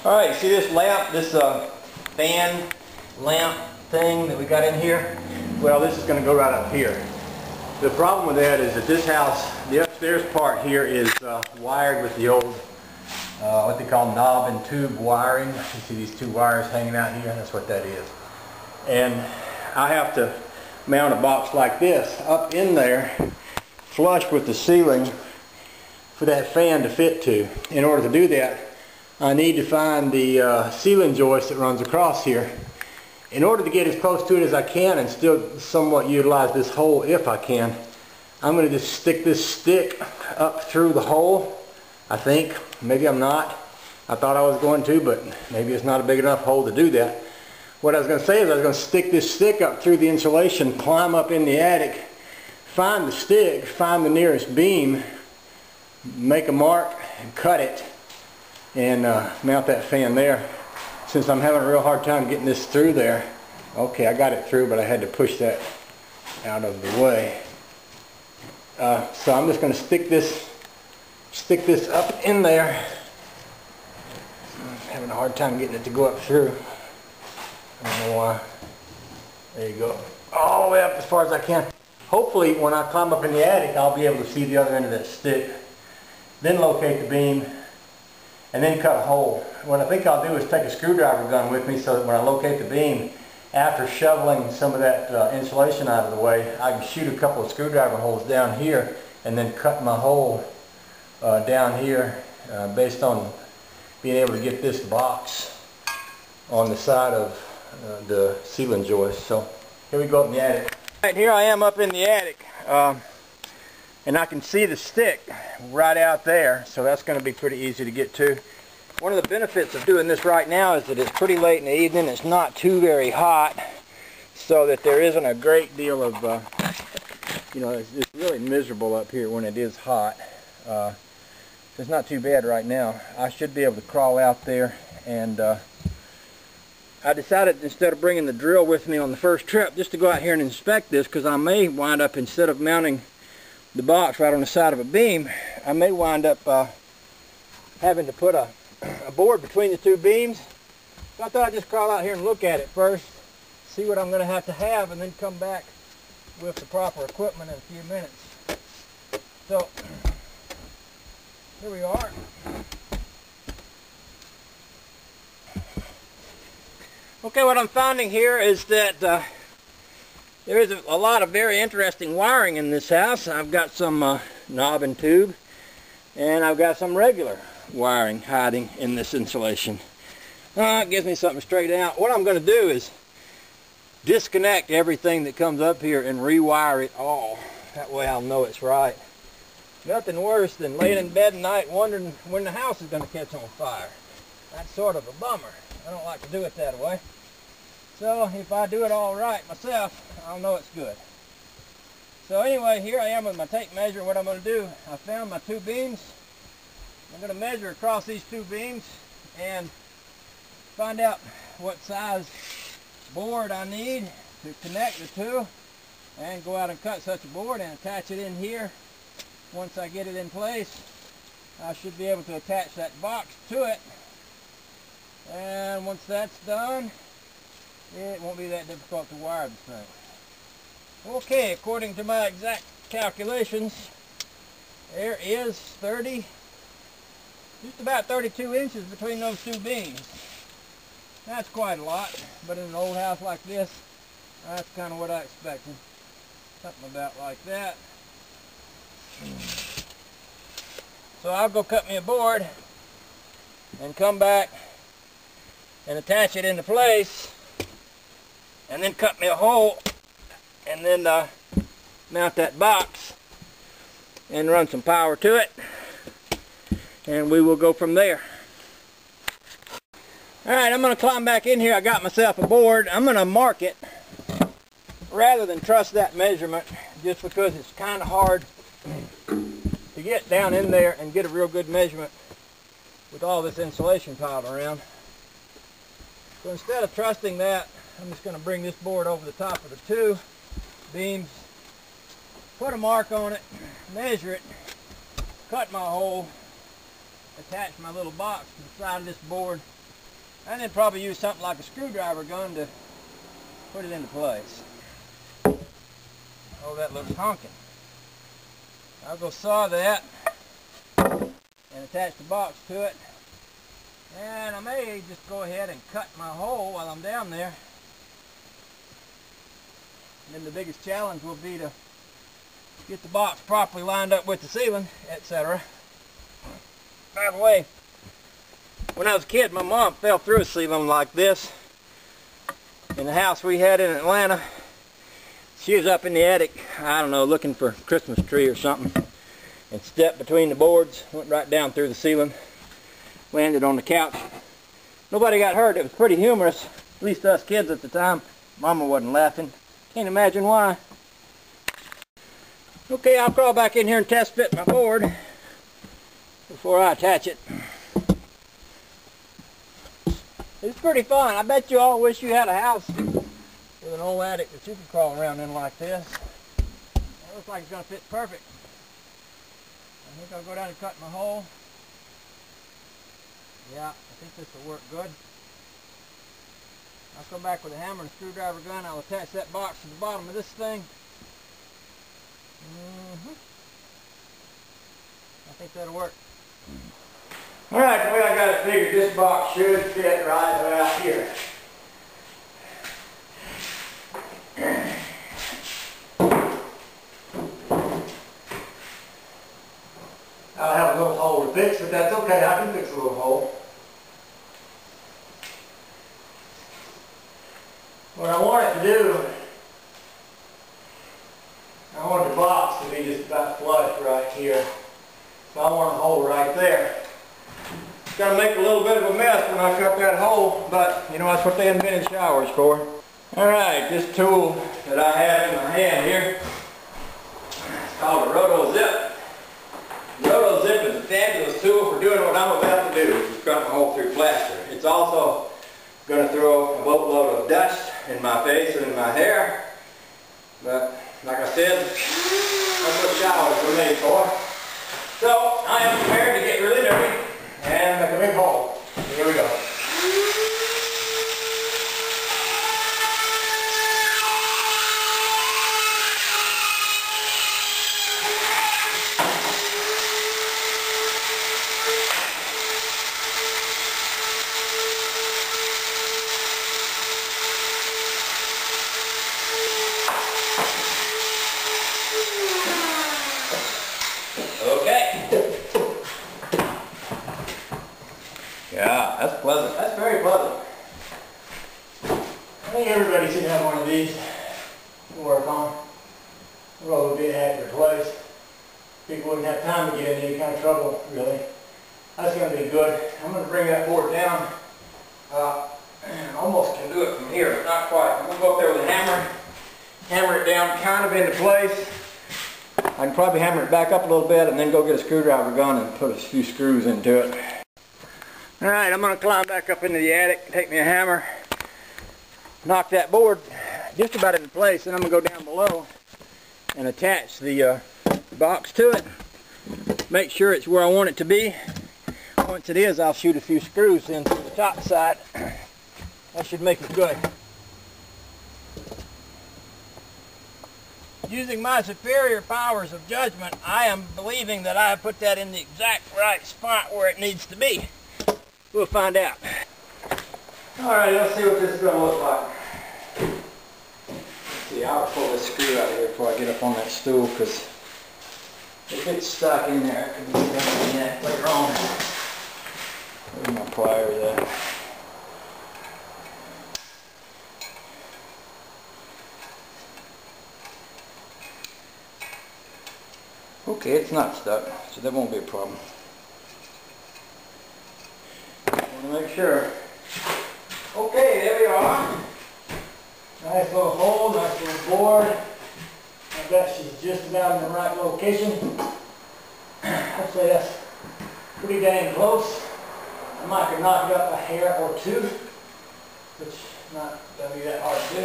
Alright, see this lamp, this fan lamp thing that we got in here? Well, this is going to go right up here. The problem with that is that this house, the upstairs part here is wired with the old, what they call knob and tube wiring. You see these two wires hanging out here? That's what that is. And I have to mount a box like this up in there, flush with the ceiling for that fan to fit to. In order to do that, I need to find the ceiling joist that runs across here. In order to get as close to it as I can and still somewhat utilize this hole if I can, I'm going to just stick this stick up through the hole, I think. Maybe I'm not. I thought I was going to, but maybe it's not a big enough hole to do that. What I was going to say is I was going to stick this stick up through the insulation, climb up in the attic, find the stick, find the nearest beam, make a mark, and cut it, and mount that fan there. Since I'm having a real hard time getting this through there. Okay, I got it through, but I had to push that out of the way. So I'm just going to stick this up in there. I'm having a hard time getting it to go up through. I don't know why. There you go. All the way up as far as I can. Hopefully, when I climb up in the attic, I'll be able to see the other end of that stick. Then locate the beam, and then cut a hole. What I think I'll do is take a screwdriver gun with me so that when I locate the beam, after shoveling some of that insulation out of the way, I can shoot a couple of screwdriver holes down here and then cut my hole down here based on being able to get this box on the side of the ceiling joist. So here we go up in the attic. Right, here I am up in the attic, and I can see the stick right out there, so that's going to be pretty easy to get to. One of the benefits of doing this right now is that it's pretty late in the evening. It's not too very hot, so that there isn't a great deal of, you know, it's really miserable up here when it is hot. It's not too bad right now. I should be able to crawl out there, and I decided instead of bringing the drill with me on the first trip, just to go out here and inspect this, because I may wind up, instead of mounting the box right on the side of a beam, I may wind up having to put a board between the two beams. So I thought I'd just crawl out here and look at it first, see what I'm going to have, and then come back with the proper equipment in a few minutes. So, here we are. Okay, what I'm finding here is that there is a lot of very interesting wiring in this house. I've got some knob and tube, and I've got some regular wiring hiding in this insulation. It gives me something straight out. What I'm going to do is disconnect everything that comes up here and rewire it all. That way I'll know it's right. Nothing worse than laying in bed at night wondering when the house is going to catch on fire. That's sort of a bummer. I don't like to do it that way. So if I do it all right myself, I'll know it's good. So anyway, here I am with my tape measure. What I'm going to do, I found my two beams. I'm going to measure across these two beams and find out what size board I need to connect the two, and go out and cut such a board and attach it in here. Once I get it in place, I should be able to attach that box to it, and once that's done, it won't be that difficult to wire the thing. Okay, according to my exact calculations, there is just about 32 inches between those two beams. That's quite a lot, but in an old house like this, that's kind of what I expected. Something about like that. So I'll go cut me a board and come back and attach it into place, and then cut me a hole, and then mount that box and run some power to it, and we will go from there. Alright, I'm going to climb back in here. I got myself a board. I'm going to mark it rather than trust that measurement, just because it's kind of hard to get down in there and get a real good measurement with all this insulation piled around. So instead of trusting that, I'm just going to bring this board over the top of the two beams, put a mark on it, measure it, cut my hole, attach my little box to the side of this board, And then probably use something like a screwdriver gun to put it into place. Oh, that looks honking. I'll go saw that and attach the box to it. And I may just go ahead and cut my hole while I'm down there. And then the biggest challenge will be to get the box properly lined up with the ceiling, etc. By the way, when I was a kid, my mom fell through a ceiling like this in the house we had in Atlanta. She was up in the attic, I don't know, looking for a Christmas tree or something, and stepped between the boards, went right down through the ceiling, landed on the couch. Nobody got hurt. It was pretty humorous, at least us kids at the time. Mama wasn't laughing. Can't imagine why. Okay, I'll crawl back in here and test fit my board before I attach it. It's pretty fun. I bet you all wish you had a house with an old attic that you could crawl around in like this. It looks like it's going to fit perfect. I think I'll go down and cut my hole. Yeah, I think this will work good. I'll come back with a hammer and a screwdriver gun. I'll attach that box to the bottom of this thing. I think that'll work. Alright, the way I got it figured, this box should fit right about here. I'll have a little hole to fix, but that's okay. I can fix a little hole. What I want it to do, I want the box to be just about flush right here. So I want a hole right there. It's going to make a little bit of a mess when I cut that hole, but you know, that's what they invented showers for. Alright, this tool that I have in my hand here, it's called a Roto-Zip. Roto-Zip is a fabulous tool for doing what I'm about to do, which is cut my hole through plaster. It's also going to throw a boatload of dust in my face and in my hair, but like I said, that's what showers were made for. So I am prepared to get really dirty and make a big hole. Here we go. Yeah, that's pleasant. That's very pleasant. I think everybody should have one of these to work on. Well, it would be a happier place. People wouldn't have time to get in any kind of trouble, really. That's going to be good. I'm going to bring that board down. Almost can do it from here, but not quite. I'm going to go up there with a hammer, hammer it down kind of into place. I can probably hammer it back up a little bit and then go get a screwdriver gun and put a few screws into it. Alright, I'm going to climb back up into the attic, take me a hammer, knock that board just about into place, and I'm going to go down below and attach the box to it. Make sure it's where I want it to be. Once it is, I'll shoot a few screws into the top side. That should make it good. Using my superior powers of judgment, I am believing that I have put that in the exact right spot where it needs to be. We'll find out. Alright, let's see what this is going to look like. Let's see, I'll pull this screw out of here before I get up on that stool, because if it's stuck in there, it can be done in that later on. Where's my pliers at? Okay, it's not stuck, so that won't be a problem. I want to make sure. Okay, there we are. Nice little hole, nice little board. I bet she's just about in the right location. I'd say that's pretty dang close. I might could knock it up a hair or two, which is not going to be that hard to do.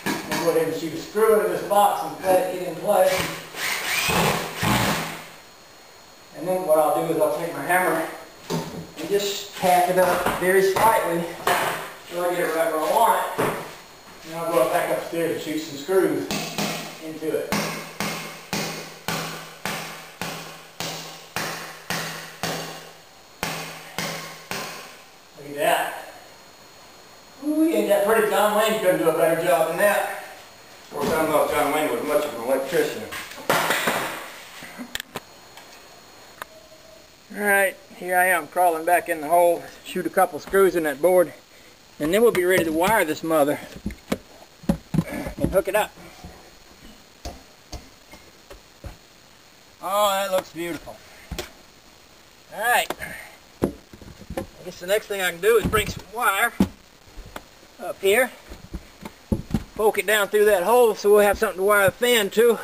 I'm going to go ahead and shoot a screw into this box and let it get in place. And then what I'll do is I'll take my hammer and just tap it up very slightly till I get it right where I want it. And I'll go back upstairs and shoot some screws into it. Look at that. Ooh, ain't that pretty? John Wayne couldn't do a better job than that. Of course, I don't know if John Wayne was much of an electrician. Alright, here I am crawling back in the hole, shoot a couple screws in that board, and then we'll be ready to wire this mother and hook it up. Oh, that looks beautiful. Alright, I guess the next thing I can do is bring some wire up here, poke it down through that hole so we'll have something to wire the fan to.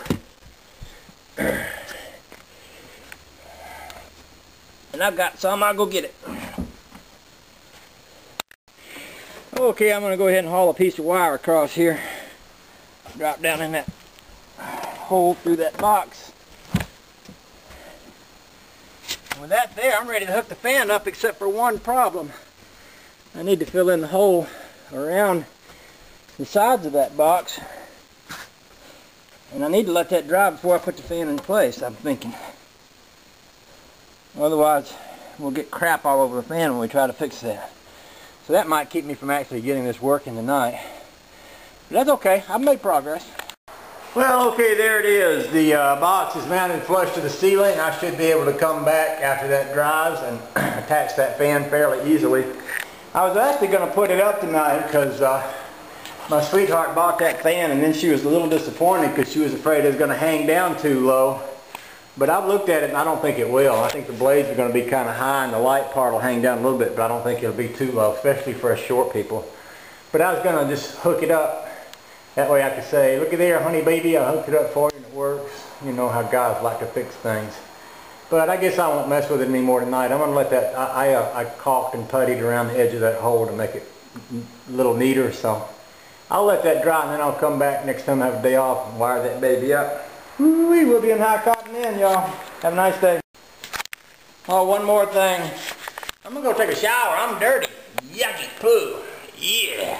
And I've got some, I'll go get it. Okay, I'm going to go ahead and haul a piece of wire across here. Drop down in that hole through that box. With that there, I'm ready to hook the fan up, except for one problem. I need to fill in the hole around the sides of that box. And I need to let that dry before I put the fan in place, I'm thinking. Otherwise, we'll get crap all over the fan when we try to fix that. So that might keep me from actually getting this working tonight. But that's okay. I've made progress. Well, okay, there it is. The box is mounted flush to the ceiling. I should be able to come back after that dries and attach that fan fairly easily. I was actually going to put it up tonight because my sweetheart bought that fan, and then she was a little disappointed because she was afraid it was going to hang down too low. But I've looked at it and I don't think it will. I think the blades are going to be kind of high and the light part will hang down a little bit, but I don't think it'll be too low, especially for us short people. But I was going to just hook it up. That way I could say, look at there, honey baby, I hooked it up for you and it works. You know how guys like to fix things. But I guess I won't mess with it anymore tonight. I'm going to let that, I caulked and puttied around the edge of that hole to make it a little neater. So I'll let that dry and then I'll come back next time I have a day off and wire that baby up. Woo-wee, we'll be in high cotton then, y'all. Have a nice day. Oh, one more thing. I'm going to go take a shower. I'm dirty. Yucky poo. Yeah.